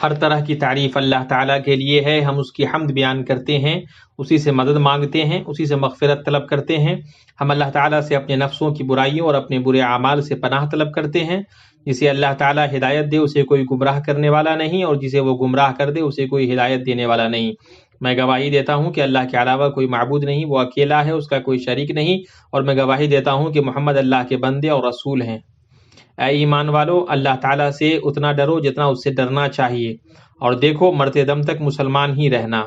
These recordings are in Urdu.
ہر طرح کی تعریف اللہ تعالیٰ کے لیے ہے، ہم اس کی حمد بیان کرتے ہیں، اسی سے مدد مانگتے ہیں، اسی سے مغفرت طلب کرتے ہیں۔ ہم اللہ تعالیٰ سے اپنے نفسوں کی برائیوں اور اپنے برے اعمال سے پناہ طلب کرتے ہیں۔ جسے اللہ تعالیٰ ہدایت دے اسے کوئی گمراہ کرنے والا نہیں، اور جسے وہ گمراہ کر دے اسے کوئی ہدایت دینے والا نہیں۔ میں گواہی دیتا ہوں کہ اللہ کے علاوہ کوئی معبود نہیں، وہ اکیلا ہے، اس کا کوئی شریک نہیں، اور میں گواہی دیتا ہوں کہ محمد اللہ کے بندے اور رسول ہیں۔ اے ایمان والو، اللہ تعالیٰ سے اتنا ڈرو جتنا اس سے ڈرنا چاہیے، اور دیکھو مرتے دم تک مسلمان ہی رہنا۔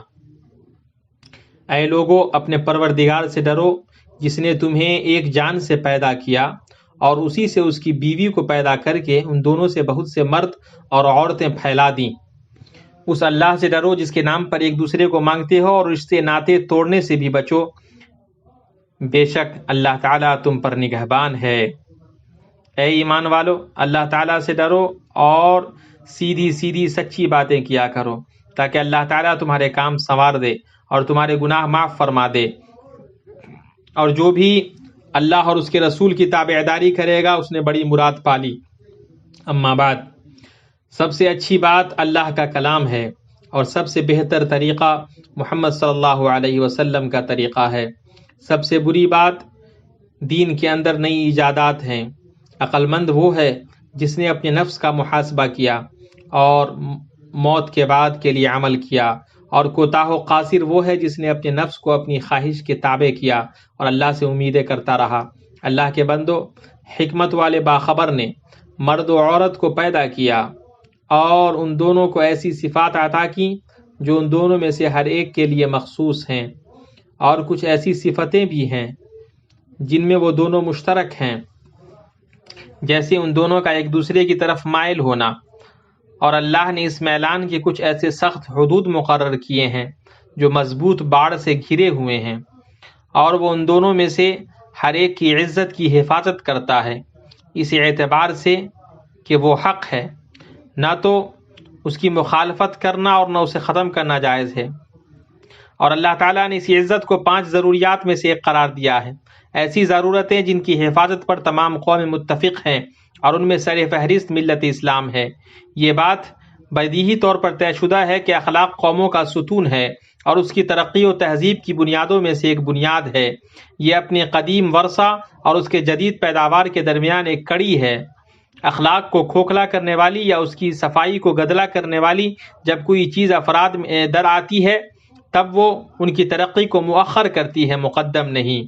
اے لوگو، اپنے پروردگار سے ڈرو جس نے تمہیں ایک جان سے پیدا کیا اور اسی سے اس کی بیوی کو پیدا کر کے ان دونوں سے بہت سے مرد اور عورتیں پھیلا دیں۔ اس اللہ سے ڈرو جس کے نام پر ایک دوسرے کو مانگتے ہو، اور رشتے ناطے توڑنے سے بھی بچو، بے شک اللہ تعالیٰ تم پر نگہبان ہے۔ اے ایمان والو، اللہ تعالیٰ سے ڈرو اور سیدھی سیدھی سچی باتیں کیا کرو، تاکہ اللہ تعالیٰ تمہارے کام سنوار دے اور تمہارے گناہ معاف فرما دے۔ اور جو بھی اللہ اور اس کے رسول کی تابعداری کرے گا اس نے بڑی مراد پالی۔ اما بعد، سب سے اچھی بات اللہ کا کلام ہے، اور سب سے بہتر طریقہ محمد صلی اللہ علیہ وسلم کا طریقہ ہے۔ سب سے بری بات دین کے اندر نئی ایجادات ہیں۔ عقل مند وہ ہے جس نے اپنے نفس کا محاسبہ کیا اور موت کے بعد کے لیے عمل کیا، اور کوتاہ و قاصر وہ ہے جس نے اپنے نفس کو اپنی خواہش کے تابع کیا اور اللہ سے امیدیں کرتا رہا۔ اللہ کے بندو، حکمت والے باخبر نے مرد و عورت کو پیدا کیا اور ان دونوں کو ایسی صفات عطا کی جو ان دونوں میں سے ہر ایک کے لیے مخصوص ہیں، اور کچھ ایسی صفتیں بھی ہیں جن میں وہ دونوں مشترک ہیں، جیسے ان دونوں کا ایک دوسرے کی طرف مائل ہونا۔ اور اللہ نے اس میلان کے کچھ ایسے سخت حدود مقرر کیے ہیں جو مضبوط باڑ سے گھرے ہوئے ہیں، اور وہ ان دونوں میں سے ہر ایک کی عزت کی حفاظت کرتا ہے، اس اعتبار سے کہ وہ حق ہے، نہ تو اس کی مخالفت کرنا اور نہ اسے ختم کرنا جائز ہے۔ اور اللہ تعالیٰ نے اسی عزت کو 5 ضروریات میں سے ایک قرار دیا ہے، ایسی ضرورتیں جن کی حفاظت پر تمام قوم متفق ہیں، اور ان میں سر فہرست ملت اسلام ہے۔ یہ بات بدیہی طور پر طے شدہ ہے کہ اخلاق قوموں کا ستون ہے اور اس کی ترقی و تہذیب کی بنیادوں میں سے ایک بنیاد ہے۔ یہ اپنے قدیم ورثہ اور اس کے جدید پیداوار کے درمیان ایک کڑی ہے۔ اخلاق کو کھوکھلا کرنے والی یا اس کی صفائی کو گدلا کرنے والی جب کوئی چیز افراد میں در آتی ہے تب وہ ان کی ترقی کو مؤخر کرتی ہے، مقدم نہیں،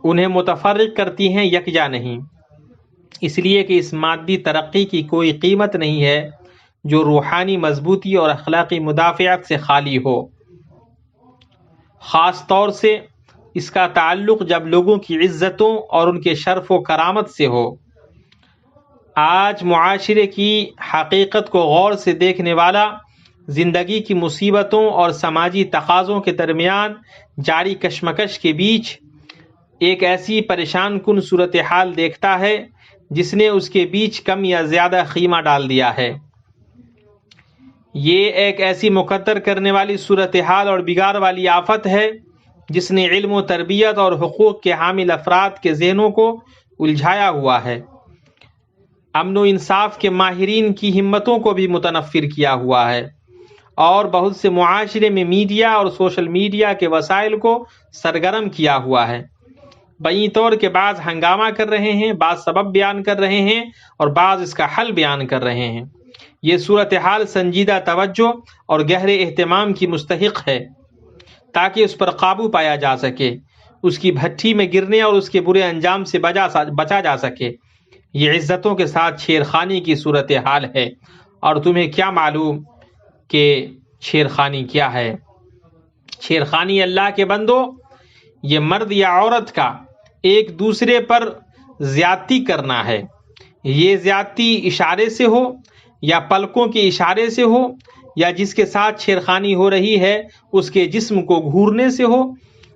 انہیں متفرق کرتی ہیں، یکجا نہیں، اس لیے کہ اس مادی ترقی کی کوئی قیمت نہیں ہے جو روحانی مضبوطی اور اخلاقی مدافعت سے خالی ہو۔ خاص طور سے اس کا تعلق جب لوگوں کی عزتوں اور ان کے شرف و کرامت سے ہو۔ آج معاشرے کی حقیقت کو غور سے دیکھنے والا زندگی کی مصیبتوں اور سماجی تقاضوں کے درمیان جاری کشمکش کے بیچ ایک ایسی پریشان کن صورتحال دیکھتا ہے جس نے اس کے بیچ کم یا زیادہ خیمہ ڈال دیا ہے۔ یہ ایک ایسی مقدر کرنے والی صورتحال اور بگاڑ والی آفت ہے جس نے علم و تربیت اور حقوق کے حامل افراد کے ذہنوں کو الجھایا ہوا ہے، امن و انصاف کے ماہرین کی ہمتوں کو بھی متنفر کیا ہوا ہے، اور بہت سے معاشرے میں میڈیا اور سوشل میڈیا کے وسائل کو سرگرم کیا ہوا ہے۔ بئی طور کے بعض ہنگامہ کر رہے ہیں، بعض سبب بیان کر رہے ہیں، اور بعض اس کا حل بیان کر رہے ہیں۔ یہ صورتحال سنجیدہ توجہ اور گہرے اہتمام کی مستحق ہے تاکہ اس پر قابو پایا جا سکے، اس کی بھٹی میں گرنے اور اس کے برے انجام سے بچا جا سکے۔ یہ عزتوں کے ساتھ چھیڑخانی کی صورتحال ہے، اور تمہیں کیا معلوم کہ چھیڑخانی کیا ہے؟ چھیڑخانی اللہ کے بندو، یہ مرد یا عورت کا ایک دوسرے پر زیادتی کرنا ہے۔ یہ زیادتی اشارے سے ہو یا پلکوں کے اشارے سے ہو، یا جس کے ساتھ چھیڑخانی ہو رہی ہے اس کے جسم کو گھورنے سے ہو،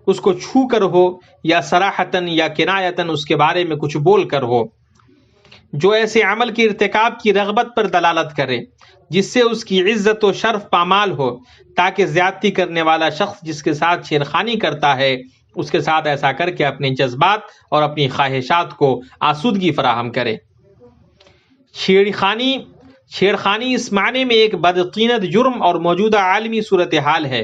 اس کو چھو کر ہو، یا صراحتاً یا کنایتاً اس کے بارے میں کچھ بول کر ہو، جو ایسے عمل کے ارتکاب کی رغبت پر دلالت کرے جس سے اس کی عزت و شرف پامال ہو، تاکہ زیادتی کرنے والا شخص جس کے ساتھ چھیڑخانی کرتا ہے اس کے ساتھ ایسا کر کے اپنے جذبات اور اپنی خواہشات کو آسودگی فراہم کرے۔ چھیڑخانی چھیڑخانی اس معنی میں ایک بدقینت جرم اور موجودہ عالمی صورتحال ہے۔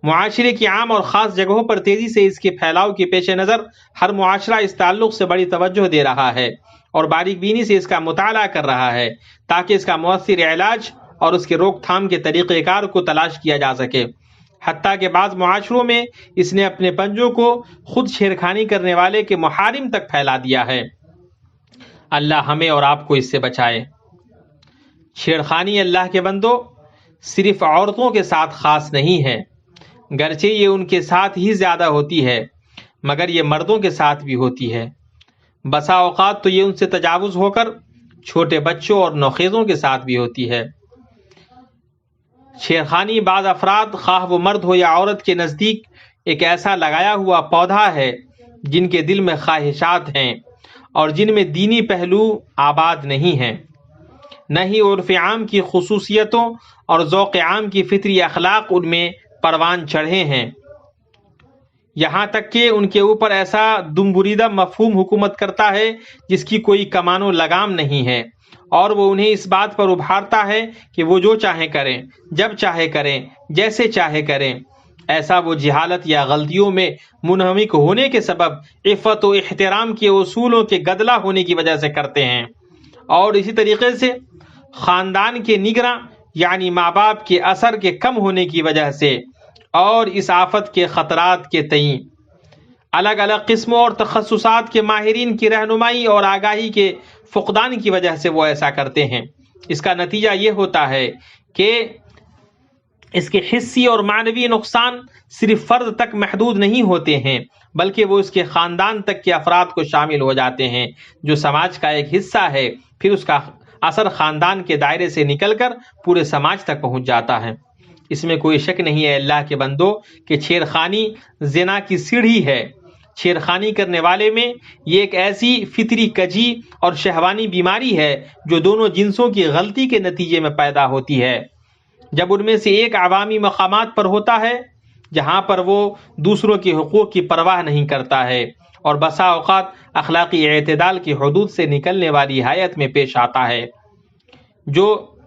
معاشرے کی عام اور خاص جگہوں پر تیزی سے اس کے پھیلاؤ کے پیش نظر ہر معاشرہ اس تعلق سے بڑی توجہ دے رہا ہے اور باریک بینی سے اس کا مطالعہ کر رہا ہے تاکہ اس کا مؤثر علاج اور اس کے روک تھام کے طریقہ کار کو تلاش کیا جا سکے۔ حتیٰ کہ بعض معاشروں میں اس نے اپنے پنجوں کو خود چھیڑخانی کرنے والے کے محارم تک پھیلا دیا ہے۔ اللہ ہمیں اور آپ کو اس سے بچائے۔ چھیڑخانی اللہ کے بندو صرف عورتوں کے ساتھ خاص نہیں ہے، گرچہ یہ ان کے ساتھ ہی زیادہ ہوتی ہے، مگر یہ مردوں کے ساتھ بھی ہوتی ہے۔ بسا اوقات تو یہ ان سے تجاوز ہو کر چھوٹے بچوں اور نوخیزوں کے ساتھ بھی ہوتی ہے۔ چھیڑخانی بعض افراد، خواہ وہ مرد ہو یا عورت، کے نزدیک ایک ایسا لگایا ہوا پودا ہے جن کے دل میں خواہشات ہیں اور جن میں دینی پہلو آباد نہیں ہیں، نہ ہی عرف عام کی خصوصیتوں اور ذوق عام کی فطری اخلاق ان میں پروان چڑھے ہیں، یہاں تک کہ ان کے اوپر ایسا دم بریدہ مفہوم حکومت کرتا ہے جس کی کوئی کمان و لگام نہیں ہے، اور وہ انہیں اس بات پر ابھارتا ہے کہ وہ جو چاہیں کریں، جب چاہے کریں، جیسے چاہے کریں۔ ایسا وہ جہالت یا غلطیوں میں منہمک ہونے کے سبب عفت و احترام کے اصولوں کے گدلا ہونے کی وجہ سے کرتے ہیں، اور اسی طریقے سے خاندان کے نگراں یعنی ماں باپ کے اثر کے کم ہونے کی وجہ سے، اور اس آفت کے خطرات کے تئیں الگ الگ قسموں اور تخصصات کے ماہرین کی رہنمائی اور آگاہی کے فقدان کی وجہ سے وہ ایسا کرتے ہیں۔ اس کا نتیجہ یہ ہوتا ہے کہ اس کے حسی اور معنوی نقصان صرف فرد تک محدود نہیں ہوتے ہیں، بلکہ وہ اس کے خاندان تک کے افراد کو شامل ہو جاتے ہیں جو سماج کا ایک حصہ ہے۔ پھر اس کا اثر خاندان کے دائرے سے نکل کر پورے سماج تک پہنچ جاتا ہے۔ اس میں کوئی شک نہیں ہے اللہ کے بندو کہ چھیڑخانی زنا کی سیڑھی ہے۔ چھیڑخانی کرنے والے میں یہ ایک ایسی فطری کجی اور شہوانی بیماری ہے جو دونوں جنسوں کی غلطی کے نتیجے میں پیدا ہوتی ہے۔ جب ان میں سے ایک عوامی مقامات پر ہوتا ہے جہاں پر وہ دوسروں کے حقوق کی پرواہ نہیں کرتا ہے اور بسا اوقات اخلاقی اعتدال کی حدود سے نکلنے والی حیت میں پیش آتا ہے، جو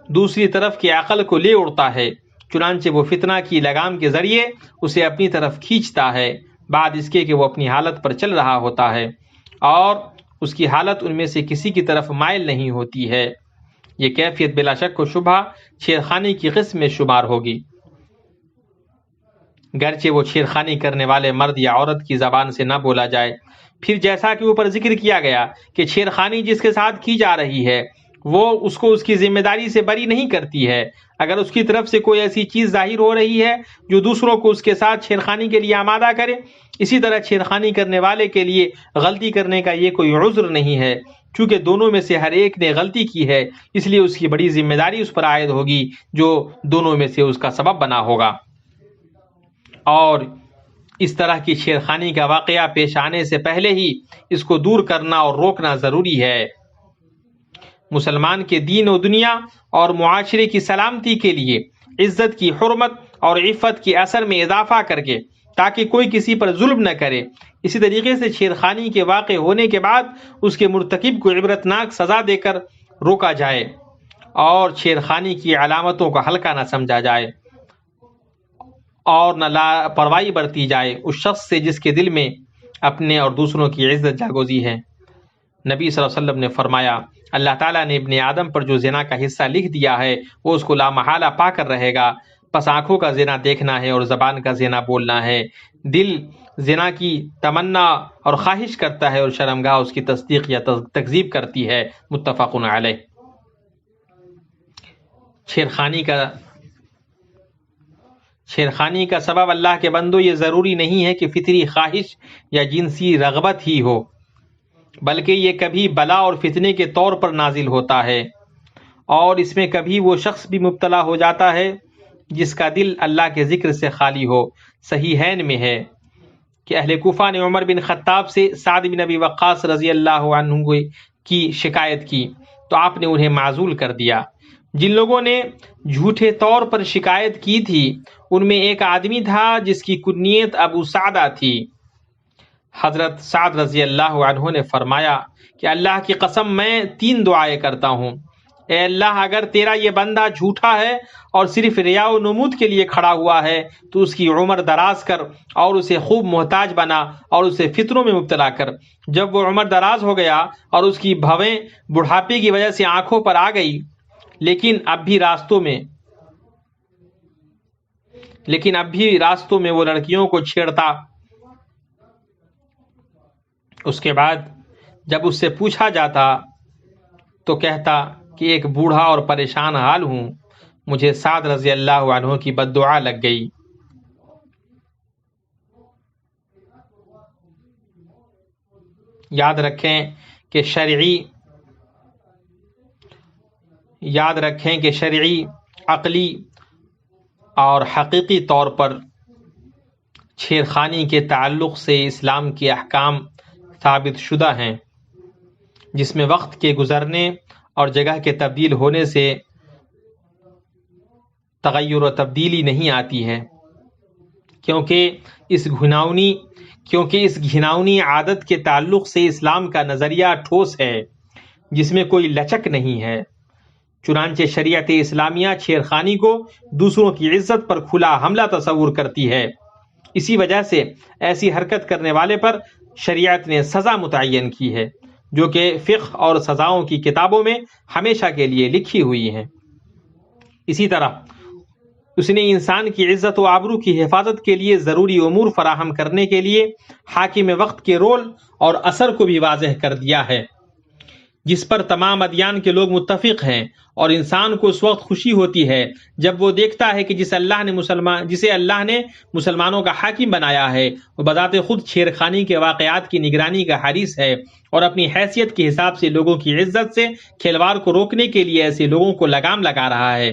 دوسری طرف کی عقل کو لے اڑتا ہے، چنانچہ وہ فتنہ کی لگام کے ذریعے اسے اپنی طرف کھینچتا ہے، بعد اس کے کہ وہ اپنی حالت پر چل رہا ہوتا ہے اور اس کی حالت ان میں سے کسی کی طرف مائل نہیں ہوتی ہے۔ یہ کیفیت بلا شک و شبہ چھیڑخانی کی قسم میں شمار ہوگی، گرچہ وہ چھیڑخانی کرنے والے مرد یا عورت کی زبان سے نہ بولا جائے۔ پھر جیسا کہ اوپر ذکر کیا گیا کہ چھیڑخانی جس کے ساتھ کی جا رہی ہے وہ اس کو اس کی ذمہ داری سے بری نہیں کرتی ہے۔ اگر اس کی طرف سے کوئی ایسی چیز ظاہر ہو رہی ہے جو دوسروں کو اس کے ساتھ چھیڑخانی کے لیے آمادہ کرے، اسی طرح چھیڑخانی کرنے والے کے لیے غلطی کرنے کا یہ کوئی عذر نہیں ہے، چونکہ دونوں میں سے ہر ایک نے غلطی کی ہے، اس لیے اس کی بڑی ذمہ داری اس پر عائد ہوگی جو دونوں میں سے اس کا سبب بنا ہوگا۔ اور اس طرح کی چھیڑخانی کا واقعہ پیش آنے سے پہلے ہی اس کو دور کرنا اور روکنا ضروری ہے۔ مسلمان کے دین و دنیا اور معاشرے کی سلامتی کے لیے عزت کی حرمت اور عفت کے اثر میں اضافہ کر کے تاکہ کوئی کسی پر ظلم نہ کرے، اسی طریقے سے چھیڑخانی کے واقع ہونے کے بعد اس کے مرتکب کو عبرتناک سزا دے کر روکا جائے اور چھیڑخانی کی علامتوں کو ہلکا نہ سمجھا جائے اور نہ لاپرواہی برتی جائے اس شخص سے جس کے دل میں اپنے اور دوسروں کی عزت جاگوزی ہے۔ نبی صلی اللہ علیہ وسلم نے فرمایا، اللہ تعالیٰ نے ابن آدم پر جو زنا کا حصہ لکھ دیا ہے وہ اس کو لامحالہ پا کر رہے گا، پس آنکھوں کا زنا دیکھنا ہے اور زبان کا زنا بولنا ہے۔ دل زنا کی تمنا اور خواہش کرتا ہے اور شرمگاہ اس کی تصدیق یا تکذیب کرتی ہے۔ متفق علیہ۔ چھیڑخانی کا سبب اللہ کے بندو یہ ضروری نہیں ہے کہ فطری خواہش یا جنسی رغبت ہی ہو، بلکہ یہ کبھی بلا اور فتنے کے طور پر نازل ہوتا ہے، اور اس میں کبھی وہ شخص بھی مبتلا ہو جاتا ہے جس کا دل اللہ کے ذکر سے خالی ہو۔ صحیحین میں ہے کہ اہل کوفہ نے عمر بن خطاب سے سعد بن ابی وقاص رضی اللہ عنہ کی شکایت کی تو آپ نے انہیں معزول کر دیا۔ جن لوگوں نے جھوٹے طور پر شکایت کی تھی ان میں ایک آدمی تھا جس کی کنیت ابو سعدہ تھی۔ حضرت سعد رضی اللہ عنہ نے فرمایا کہ اللہ کی قسم میں 3 دعائیں کرتا ہوں، اے اللہ اگر تیرا یہ بندہ جھوٹا ہے اور صرف ریا و نمود کے لیے کھڑا ہوا ہے تو اس کی عمر دراز کر اور اسے خوب محتاج بنا اور اسے فطروں میں مبتلا کر۔ جب وہ عمر دراز ہو گیا اور اس کی بھویں بڑھاپے کی وجہ سے آنکھوں پر آ گئی، لیکن اب بھی راستوں میں وہ لڑکیوں کو چھیڑتا۔ اس کے بعد جب اس سے پوچھا جاتا تو کہتا کہ ایک بوڑھا اور پریشان حال ہوں، مجھے سعد رضی اللہ عنہ کی بد دعا لگ گئی۔ یاد رکھیں کہ شرعی، عقلی اور حقیقی طور پر چھیڑخانی کے تعلق سے اسلام کے احکام ثابت شدہ ہیں، جس میں وقت کے گزرنے اور جگہ کے تبدیل ہونے سے تغیر و تبدیلی نہیں آتی ہے، کیونکہ اس گھناؤنی عادت کے تعلق سے اسلام کا نظریہ ٹھوس ہے جس میں کوئی لچک نہیں ہے۔ چنانچہ شریعت اسلامیہ چھیڑخانی کو دوسروں کی عزت پر کھلا حملہ تصور کرتی ہے۔ اسی وجہ سے ایسی حرکت کرنے والے پر شریعت نے سزا متعین کی ہے، جو کہ فقہ اور سزاؤں کی کتابوں میں ہمیشہ کے لیے لکھی ہوئی ہیں۔ اسی طرح اس نے انسان کی عزت و آبرو کی حفاظت کے لیے ضروری امور فراہم کرنے کے لیے حاکم وقت کے رول اور اثر کو بھی واضح کر دیا ہے، جس پر تمام ادیان کے لوگ متفق ہیں، اور انسان کو اس وقت خوشی ہوتی ہے جب وہ دیکھتا ہے کہ جسے اللہ نے مسلمانوں کا حاکم بنایا ہے وہ بذات خود چھیڑخانی کے واقعات کی نگرانی کا حریص ہے اور اپنی حیثیت کے حساب سے لوگوں کی عزت سے کھلواڑ کو روکنے کے لیے ایسے لوگوں کو لگام لگا رہا ہے۔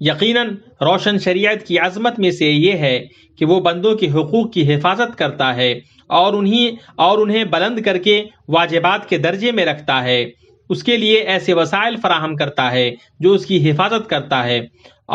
یقیناً روشن شریعت کی عظمت میں سے یہ ہے کہ وہ بندوں کے حقوق کی حفاظت کرتا ہے اور انہیں بلند کر کے واجبات کے درجے میں رکھتا ہے، اس کے لیے ایسے وسائل فراہم کرتا ہے جو اس کی حفاظت کرتا ہے،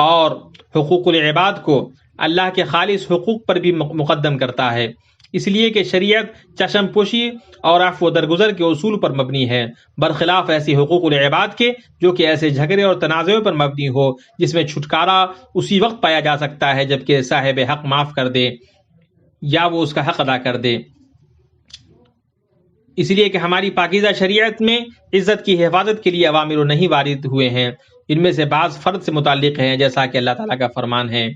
اور حقوق العباد کو اللہ کے خالص حقوق پر بھی مقدم کرتا ہے، اس لیے کہ شریعت چشم پوشی اور عفو و درگزر کے اصول پر مبنی ہے، برخلاف ایسی حقوق العباد کے جو کہ ایسے جھگڑے اور تنازعوں پر مبنی ہو جس میں چھٹکارا اسی وقت پایا جا سکتا ہے جبکہ صاحب حق معاف کر دے یا وہ اس کا حق ادا کر دے۔ اس لیے کہ ہماری پاکیزہ شریعت میں عزت کی حفاظت کے لیے اوامر نہیں وارد ہوئے ہیں، ان میں سے بعض فرد سے متعلق ہیں، جیسا کہ اللہ تعالیٰ کا فرمان ہے،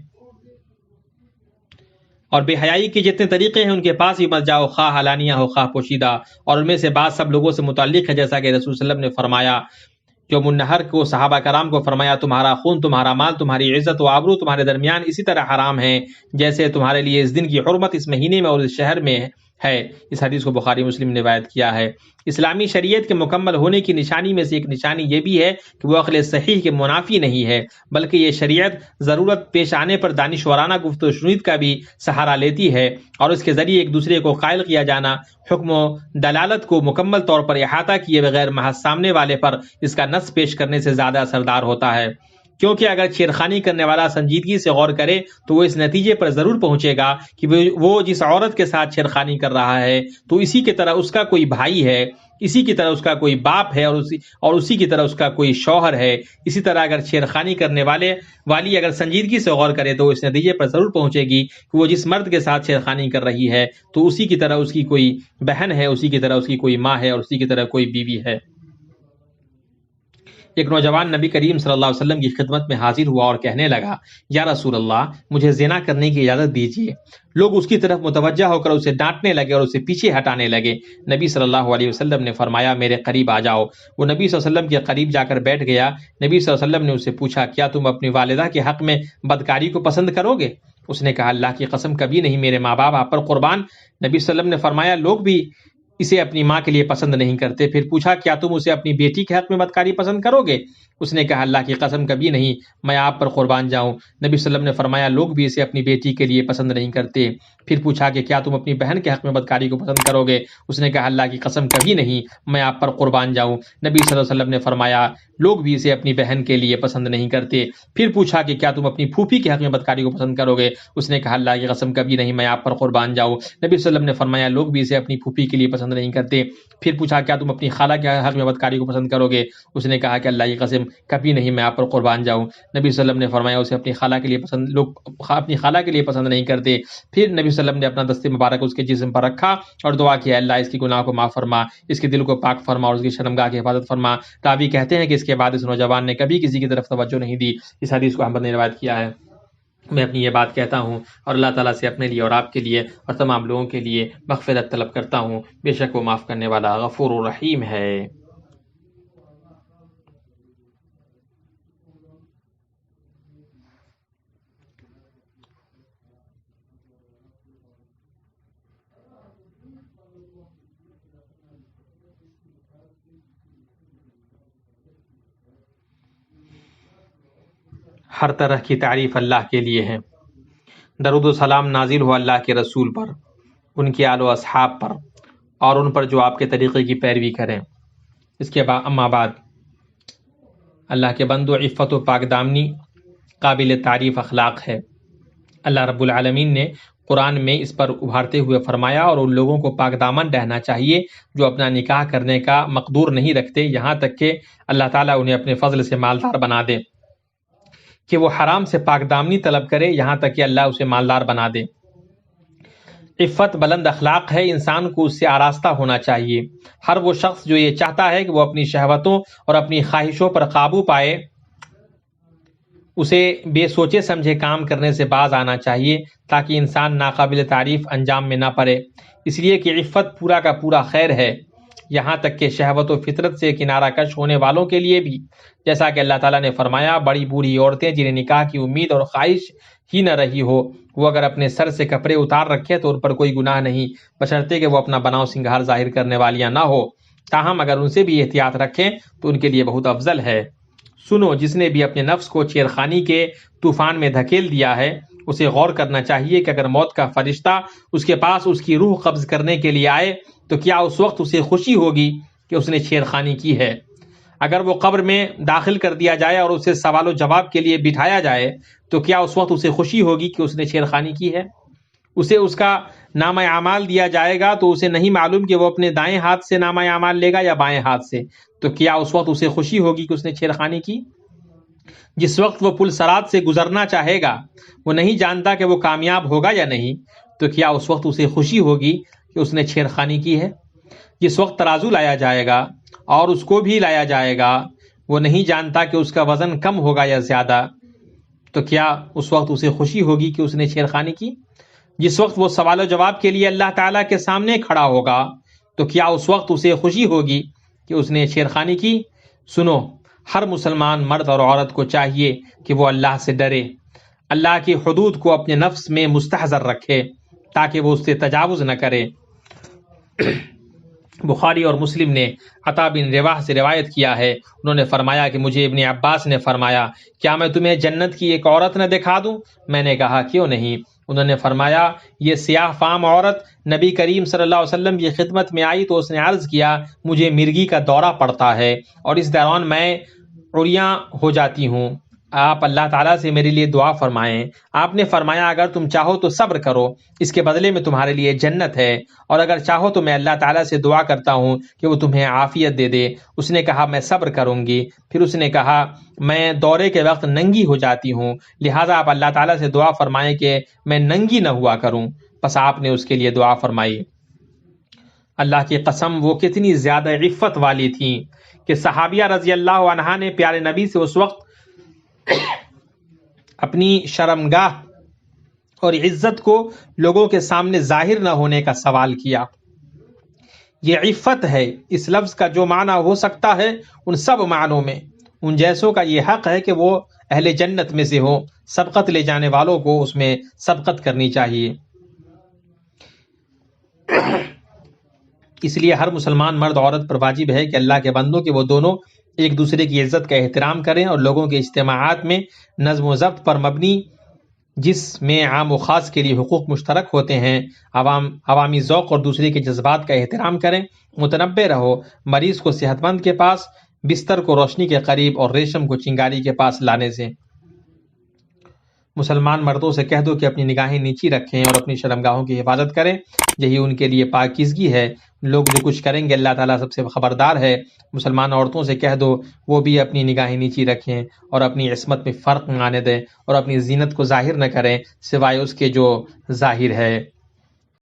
اور بے حیائی کے جتنے طریقے ہیں ان کے پاس ہی مت جاؤ، خواہ علانیہ ہو خواہ پوشیدہ، اور ان میں سے بعض سب لوگوں سے متعلق ہے، جیسا کہ رسول صلی اللہ علیہ وسلم نے فرمایا، یوم النحر کو صحابہ کرام کو فرمایا تمہارا خون، تمہارا مال، تمہاری عزت و آبرو تمہارے درمیان اسی طرح حرام ہے جیسے تمہارے لیے اس دن کی حرمت اس مہینے میں اور اس شہر میں ہے۔ اس حدیث کو بخاری مسلم نے روایت کیا ہے۔ اسلامی شریعت کے مکمل ہونے کی نشانی میں سے ایک نشانی یہ بھی ہے کہ وہ عقل صحیح کے منافی نہیں ہے، بلکہ یہ شریعت ضرورت پیش آنے پر دانشورانہ گفت و شنید کا بھی سہارا لیتی ہے، اور اس کے ذریعے ایک دوسرے کو قائل کیا جانا حکم و دلالت کو مکمل طور پر احاطہ کیے بغیر محض سامنے والے پر اس کا نص پیش کرنے سے زیادہ اثردار ہوتا ہے، کیونکہ اگر چھیڑخانی کرنے والا سنجیدگی سے غور کرے تو وہ اس نتیجے پر ضرور پہنچے گا کہ وہ جس عورت کے ساتھ چھیڑخانی کر رہا ہے تو اسی کی طرح اس کا کوئی بھائی ہے، اسی کی طرح اس کا کوئی باپ ہے، اور اسی کی طرح اس کا کوئی شوہر ہے۔ اسی طرح اگر چھیڑخانی کرنے والی اگر سنجیدگی سے غور کرے تو اس نتیجے پر ضرور پہنچے گی کہ وہ جس مرد کے ساتھ چھیڑخانی کر رہی ہے تو اسی کی طرح اس کی کوئی بہن ہے، اسی کی طرح اس کی کوئی ماں ہے، اور اسی کی طرح کوئی بیوی ہے۔ ایک نوجوان نبی کریم صلی اللہ علیہ وسلم کی خدمت میں حاضر ہوا اور کہنے لگا، یا رسول اللہ، مجھے زنا کرنے کی اجازت دیجیے۔ لوگ اس کی طرف متوجہ ہو کر اسے ڈانٹنے لگے اور اسے پیچھے ہٹانے لگے۔ نبی صلی اللہ علیہ وسلم نے فرمایا، میرے قریب آ جاؤ۔ وہ نبی صلی اللہ علیہ وسلم کے قریب جا کر بیٹھ گیا۔ نبی صلی اللہ علیہ وسلم نے اسے پوچھا، کیا تم اپنی والدہ کے حق میں بدکاری کو پسند کرو گے؟ اس نے کہا، اللہ کی قسم کبھی نہیں، میرے ماں باپ آپ پر قربان۔ نبی صلی اللہ علیہ وسلم نے فرمایا، لوگ بھی اسے اپنی ماں کے لیے پسند نہیں کرتے۔ پھر پوچھا، کیا تم اسے اپنی بیٹی کے حق میں بدکاری پسند کرو گے؟ اس نے کہا، اللہ کی قسم کبھی نہیں، میں آپ پر قربان جاؤں۔ نبی صلی اللہ علیہ وسلم نے فرمایا، لوگ بھی اسے اپنی بیٹی کے لیے پسند نہیں کرتے۔ پھر پوچھا کہ کیا تم اپنی بہن کے حق میں بدکاری کو پسند کرو گے؟ اس نے کہا، اللہ کی قسم کبھی نہیں، میں آپ پر قربان جاؤں۔ نبی صلی اللہ علیہ وسلم نے فرمایا، لوگ بھی اسے اپنی بہن کے لیے پسند نہیں کرتے۔ پھر پوچھا کہ کیا تم اپنی پھوپھی کے حق میں بدکاری کو پسند کرو گے؟ اس نے کہا، اللہ کی قسم کبھی نہیں، میں آپ پر قربان جاؤں۔ نبی صلی اللہ علیہ وسلم نے فرمایا، لوگ بھی اسے اپنی پھوپھی کے لیے پسند پسند نہیں کرتے۔ پھر پوچھا کیا تم اپنی خالہ کے حق میں بدکاری کو پسند کرو گے؟ اس نے کہا کہ اللہ کی قسم کبھی نہیں، میں آپ پر قربان جاؤں۔ نبی صلی اللہ علیہ وسلم نے فرمایا اسے اپنی خالہ کے لیے پسند، لوگ اپنی خالہ کے لیے پسند نہیں کرتے۔ پھر نبی صلی اللہ علیہ وسلم نے اپنا دست مبارک اس کے جسم پر رکھا اور دعا کیا اللہ اس کی گناہ کو معاف فرما، اس کے دل کو پاک فرما اور اس کی شرمگاہ کی حفاظت فرما۔ راوی کہتے ہیں کہ اس کے بعد اس نوجوان نے کبھی کسی کی طرف توجہ نہیں دی۔ اس حدیث کو احمد نے روایت کیا ہے۔ میں اپنی یہ بات کہتا ہوں اور اللہ تعالیٰ سے اپنے لیے اور آپ کے لیے اور تمام لوگوں کے لیے مغفرت طلب کرتا ہوں، بے شک وہ معاف کرنے والا غفور الرحیم ہے۔ ہر طرح کی تعریف اللہ کے لیے ہے۔ درود و سلام نازل ہو اللہ کے رسول پر، ان کے آل و اصحاب پر اور ان پر جو آپ کے طریقے کی پیروی کریں۔ اس کے بعد اما بعد، اللہ کے بندو، عفت و پاک دامنی قابل تعریف اخلاق ہے۔ اللہ رب العالمین نے قرآن میں اس پر ابھارتے ہوئے فرمایا اور ان لوگوں کو پاک دامن رہنا چاہیے جو اپنا نکاح کرنے کا مقدور نہیں رکھتے، یہاں تک کہ اللہ تعالیٰ انہیں اپنے فضل سے مالدار بنا دے، کہ وہ حرام سے پاک دامنی طلب کرے یہاں تک کہ اللہ اسے مالدار بنا دے۔ عفت بلند اخلاق ہے، انسان کو اس سے آراستہ ہونا چاہیے۔ ہر وہ شخص جو یہ چاہتا ہے کہ وہ اپنی شہوتوں اور اپنی خواہشوں پر قابو پائے، اسے بے سوچے سمجھے کام کرنے سے باز آنا چاہیے تاکہ انسان ناقابل تعریف انجام میں نہ پڑے، اس لیے کہ عفت پورا کا پورا خیر ہے، یہاں تک کہ شہوت و فطرت سے کنارہ کش ہونے والوں کے لیے بھی، جیسا کہ اللہ تعالیٰ نے فرمایا بڑی بوڑھی عورتیں جنہیں نکاح کی امید اور خواہش ہی نہ رہی ہو، وہ اگر اپنے سر سے کپڑے اتار رکھے تو ان پر کوئی گناہ نہیں، بشرطے کہ وہ اپنا بناؤ سنگھار ظاہر کرنے والیاں نہ ہو، تاہم اگر ان سے بھی احتیاط رکھیں تو ان کے لیے بہت افضل ہے۔ سنو، جس نے بھی اپنے نفس کو چھیڑخانی کے طوفان میں دھکیل دیا ہے، اسے غور کرنا چاہیے کہ اگر موت کا فرشتہ اس کے پاس اس کی روح قبض کرنے کے لیے آئے تو کیا اس وقت اسے خوشی ہوگی کہ اس نے چھیڑخانی کی ہے؟ اگر وہ قبر میں داخل کر دیا جائے اور اسے سوال و جواب کے لیے بٹھایا جائے تو کیا اس وقت اسے خوشی ہوگی کہ اس نے چھیڑخانی کی ہے؟ اسے اس کا نامہ اعمال دیا جائے گا تو اسے نہیں معلوم کہ وہ اپنے دائیں ہاتھ سے نامہ اعمال لے گا یا بائیں ہاتھ سے، تو کیا اس وقت اسے خوشی ہوگی کہ اس نے چھیڑخانی کی؟ جس وقت وہ پل صراط سے گزرنا چاہے گا، وہ نہیں جانتا کہ وہ کامیاب ہوگا یا نہیں، تو کیا اس وقت اسے خوشی ہوگی کہ اس نے چھیڑخانی کی ہے؟ جس وقت ترازو لایا جائے گا اور اس کو بھی لایا جائے گا، وہ نہیں جانتا کہ اس کا وزن کم ہوگا یا زیادہ، تو کیا اس وقت اسے خوشی ہوگی کہ اس نے چھیڑخانی کی؟ جس وقت وہ سوال و جواب کے لیے اللہ تعالیٰ کے سامنے کھڑا ہوگا تو کیا اس وقت اسے خوشی ہوگی کہ اس نے چھیڑخانی کی؟ سنو، ہر مسلمان مرد اور عورت کو چاہیے کہ وہ اللہ سے ڈرے، اللہ کی حدود کو اپنے نفس میں مستحضر رکھے تاکہ وہ اس سے تجاوز نہ کرے۔ بخاری اور مسلم نے عطا بن رواح سے روایت کیا ہے، انہوں نے فرمایا کہ مجھے ابن عباس نے فرمایا کیا میں تمہیں جنت کی ایک عورت نہ دکھا دوں؟ میں نے کہا کیوں نہیں؟ انہوں نے فرمایا یہ سیاہ فام عورت نبی کریم صلی اللہ علیہ وسلم کی خدمت میں آئی تو اس نے عرض کیا مجھے مرگی کا دورہ پڑتا ہے اور اس دوران میں عریاں ہو جاتی ہوں، آپ اللہ تعالیٰ سے میرے لیے دعا فرمائیں۔ آپ نے فرمایا اگر تم چاہو تو صبر کرو، اس کے بدلے میں تمہارے لیے جنت ہے، اور اگر چاہو تو میں اللہ تعالیٰ سے دعا کرتا ہوں کہ وہ تمہیں عافیت دے دے۔ اس نے کہا میں صبر کروں گی۔ پھر اس نے کہا میں دورے کے وقت ننگی ہو جاتی ہوں، لہٰذا آپ اللہ تعالیٰ سے دعا فرمائیں کہ میں ننگی نہ ہوا کروں۔ پس آپ نے اس کے لیے دعا فرمائی۔ اللہ کی قسم وہ کتنی زیادہ عفت والی تھیں کہ صحابیہ رضی اللہ عنہا نے پیارے نبی سے اس وقت اپنی شرمگاہ اور عزت کو لوگوں کے سامنے ظاہر نہ ہونے کا سوال کیا۔ یہ عفت ہے، اس لفظ کا جو معنی ہو سکتا ہے ان سب معنوں میں ان جیسوں کا یہ حق ہے کہ وہ اہل جنت میں سے ہو، سبقت لے جانے والوں کو اس میں سبقت کرنی چاہیے۔ اس لیے ہر مسلمان مرد عورت پر واجب ہے کہ اللہ کے بندوں کہ وہ دونوں ایک دوسرے کی عزت کا احترام کریں اور لوگوں کے اجتماعات میں نظم و ضبط پر مبنی، جس میں عام و خاص کے لیے حقوق مشترک ہوتے ہیں، عوامی ذوق اور دوسرے کے جذبات کا احترام کریں۔ متنبہ رہو، مریض کو صحت مند کے پاس، بستر کو روشنی کے قریب اور ریشم کو چنگاری کے پاس لانے سے۔ مسلمان مردوں سے کہہ دو کہ اپنی نگاہیں نیچی رکھیں اور اپنی شرمگاہوں کی حفاظت کریں، یہی ان کے لیے پاکیزگی ہے۔ لوگ جو کچھ کریں گے اللہ تعالیٰ سب سے خبردار ہے۔ مسلمان عورتوں سے کہہ دو وہ بھی اپنی نگاہیں نیچی رکھیں اور اپنی عصمت میں فرق نہ آنے دیں اور اپنی زینت کو ظاہر نہ کریں سوائے اس کے جو ظاہر ہے۔